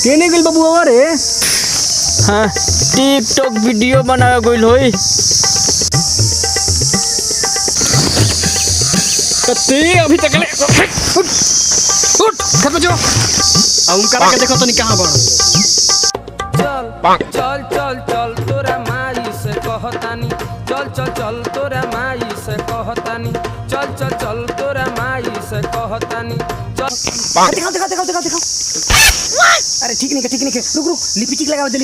केने गइल बाबू रे? हां टिकटॉक वीडियो बनावे गइल होई। कते अभी तक ले उठ खत बजो। अब उनका के देखो तो नहीं कहां बड़। चल चल चल चल तोरा माई से कहतानी चल चल चल तोरा माई से कहतानी चल चल चल तोरा माई से कहतानी चल देखो अरे ठीक नहीं रुक लिपस्टिक लगाओ दे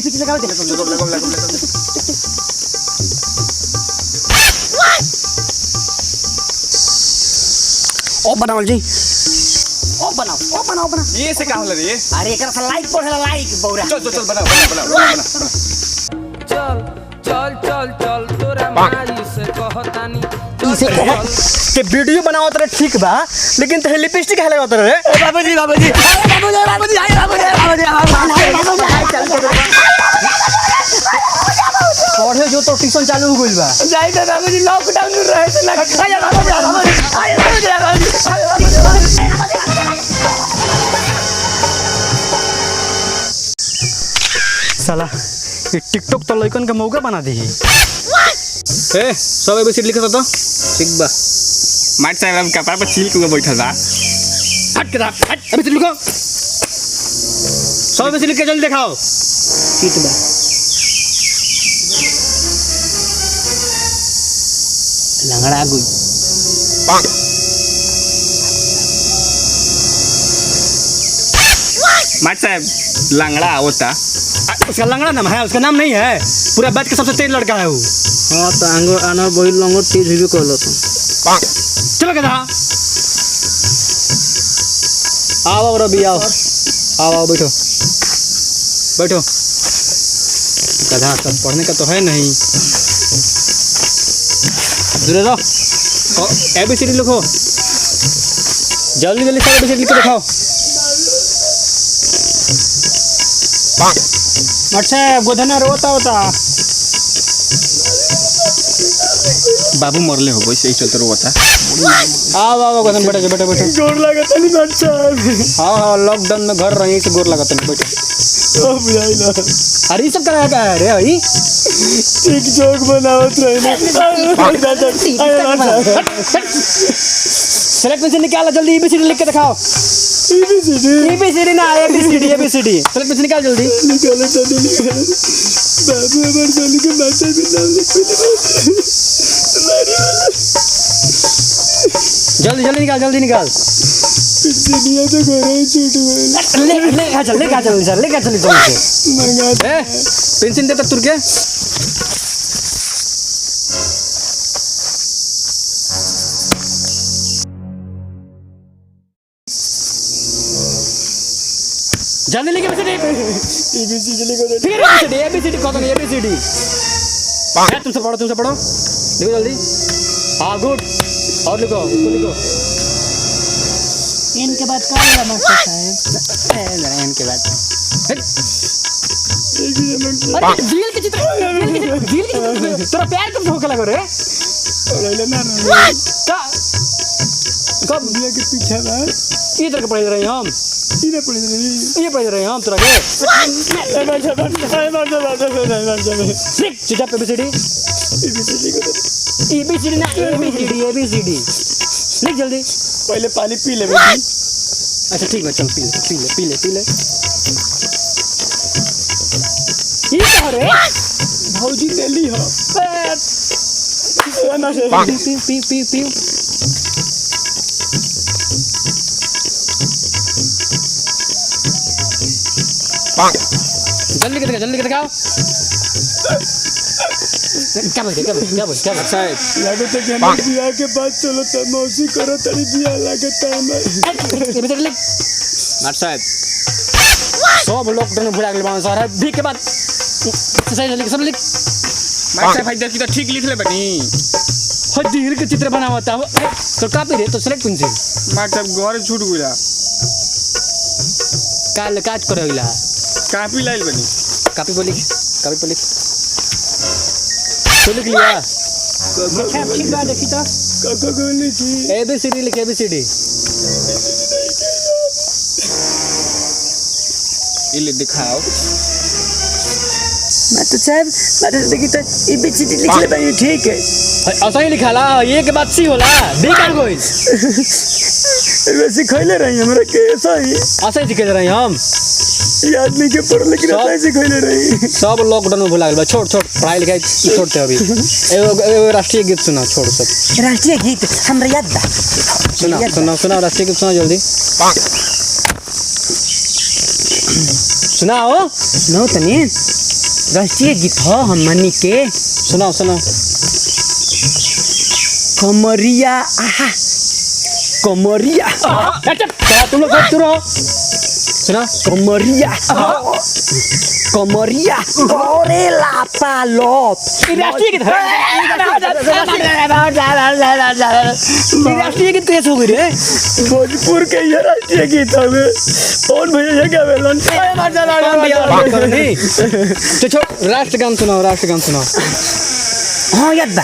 ओ बनाओ जी ओ बनाओ ये से का होला रे? अरे एकरा से लाइक पढ़ेला लाइक बौरा चल बना चल चल चल चल तोरा माई से कहतानी इसे के वीडियो बनावत रे ठीक बा लेकिन ते लिपस्टिक है लगावत रे? बाबूजी पढ़े जो तो ट्यूशन चालू हो गइल बा। जाई दे बाबूजी लॉकडाउन में रहे से लगा साला ये टिकटॉक तो लइकन के मौका बना दी। ए सब एबीसी लिखत तो ठीक बा। माइट साहब हम कपड़ा पर चिल के बैठल बा। हट एबीसी लिखो। सब एबीसी लिख के जल्दी दिखाओ। ठीक बा लंगड़ा गुई माइट साहब लंगड़ा होता उसका लंगड़ा नाम है, उसका नाम नहीं है। पूरा बैठ के सबसे तेज लड़का है वो। हां तो आंगो आना बोल लंगो तेज भी कहलो तो चलो कदा आओ रवि आओ बैठो कदा सब पढ़ने का तो है नहीं। दूर रहो एबीसीडी लिखो जल्दी सब एबीसीडी लिख के दिखाओ। अच्छा गोधना रोता बाबू मरले हो वैसे ही चलते रोता। आओ गोधन बैठो गोर लागत नहीं अच्छा। हां लॉकडाउन में घर रही से गोर लागत नहीं बैठो। ओ बुझाइला अरे सब करा का है रे भाई एक जोक बनावत रहे सेलेक्ट में से निकालो जल्दी एबीसीडी लिख के दिखाओ। एबीसीडी ना एबीसीडी सेलेक्ट में से निकाल जल्दी निकालो बाबू हमार बोली के माता भी नाम लिख दे जल्दी निकाल दुनिया तो घरे छूट गई ले चल मंगा ए पेंशन दे तक तुर के जल्दी लिख एबीसीडी लिखो ठीक है एबीसीडी कौन है एबीसीडी है तुमसे पढ़ो लिखो जल्दी। हाँ गुड और लिखो इनके बाद क्या होगा मास्टर साहब इनके बाद अरे दिल के चित्र तेरा प्यार कब धोखा लगा रे? कब दिया के पीछे ना इधर के पढ़ रहे हम ये पढ़ रहे हम तेरा के चुपचाप एबीसीडी ना एबीसीडी लिख जल्दी। पहले पानी पी ले बेटी। अच्छा ठीक है चल पी ले ये क्या रे भौजी ले ली हो पी जल्दी के दिखाओ। क्या बोल साहब लागत है कि हम बियाह के बाद चलो त मौसी करो तड़ी बियाह लागत है हमें ये लिख मार साहब सब लोग दोनों भुला गेल बावन सर भी के बाद सही लिख सब लिख मार साहब भाई देखी तो ठीक लिख ले बनी हो दिल के चित्र बनावता हो तो कॉपी रे तो सेलेक्ट पेंसिल मार साहब घर छूट गइला काल काट करे गइला कॉपी लाइल बनी कॉपी पर लिख तो लिख लिया ठीक बात देखी तो काका कहले थी एबीसीडी लिख एबीसीडी ये ले दिखाओ। मास्टर साहब देखी तो ई भी चिट्ठी लिख ले भाई ठीक है। ऐसा ही लिखाला ये के बात सी होला बेकार गोइल वैसे खइले रही हमरा के ऐसा ही ऐसा ही सिखे रहे हम ये आदमी के पढ़ लिख रहा ऐसे खइले रही। सब लॉकडाउन में भुला गए छोड़ पढ़ाई लिखाई छोड़ते अभी एगो राष्ट्रीय गीत सुना छोड़ सब राष्ट्रीय गीत हमरा याद बा। सुना राष्ट्रीय गीत सुना जल्दी सुनाओ नो तनी राष्ट्रीय गीत हो हमनी के सुनाओ कमरिया आहा कमरिया तुम लोग चुप रहो सुना कमरिया करे लापा लोप राष्ट्रीय गीत राष्ट्रीय गीत कैसे हो गई रे भोजपुर के ये राष्ट्रीय गीत हवे कौन भैया क्या बेलन छोड़ राष्ट्रगान सुनाओ हाँ याद बा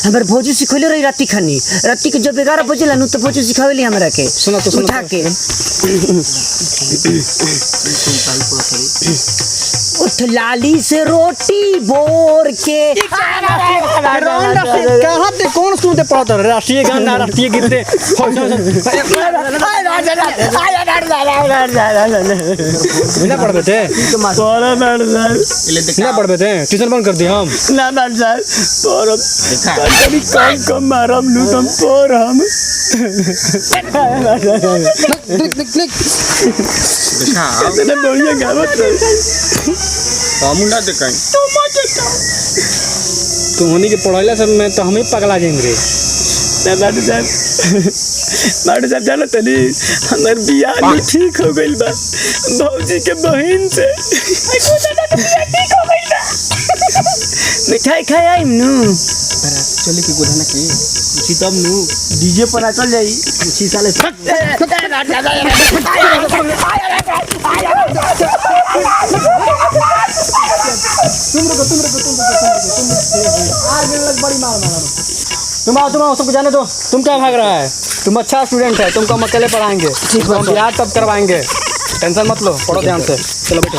हमारे भोजू सिखोले रही राती के जब 11 बजे लानू तो भोजू सिखावेली हमरा के सुना तो उठा के उठ लाली से रोटी बोर के कहाँ ते कौन सुनते पढ़ता राष्ट्रीय गान राष्ट्रीय गीत ना पढ़ बेटे ना पढ़ बेटे ट्यूशन बंद कर दिए हम ना मैम साहब कम मारम नु कम हम दिखाओ। इतने बढ़िया गावत रहे मुंडा दिखाई। तुम होनी के पढ़ाइला सब में तो हम ही पगला जाएंगे ना माडू साहब जानो तनी हमार बियाह भी ठीक हो गइल बा भौजी के बहन से ठीक हो गइल बा मिठाई खाए आइम नु चले की गोधाना की पूछी तब नु डीजे पर चल जाई पूछी साले तुम आओ सबको जाने दो तुम क्या भाग रहा है तुम अच्छा स्टूडेंट है तुमको हम अकेले पढ़ाएंगे हम बिहार तब करवाएंगे टेंशन मत लो पढ़ो ध्यान से चलो बेटो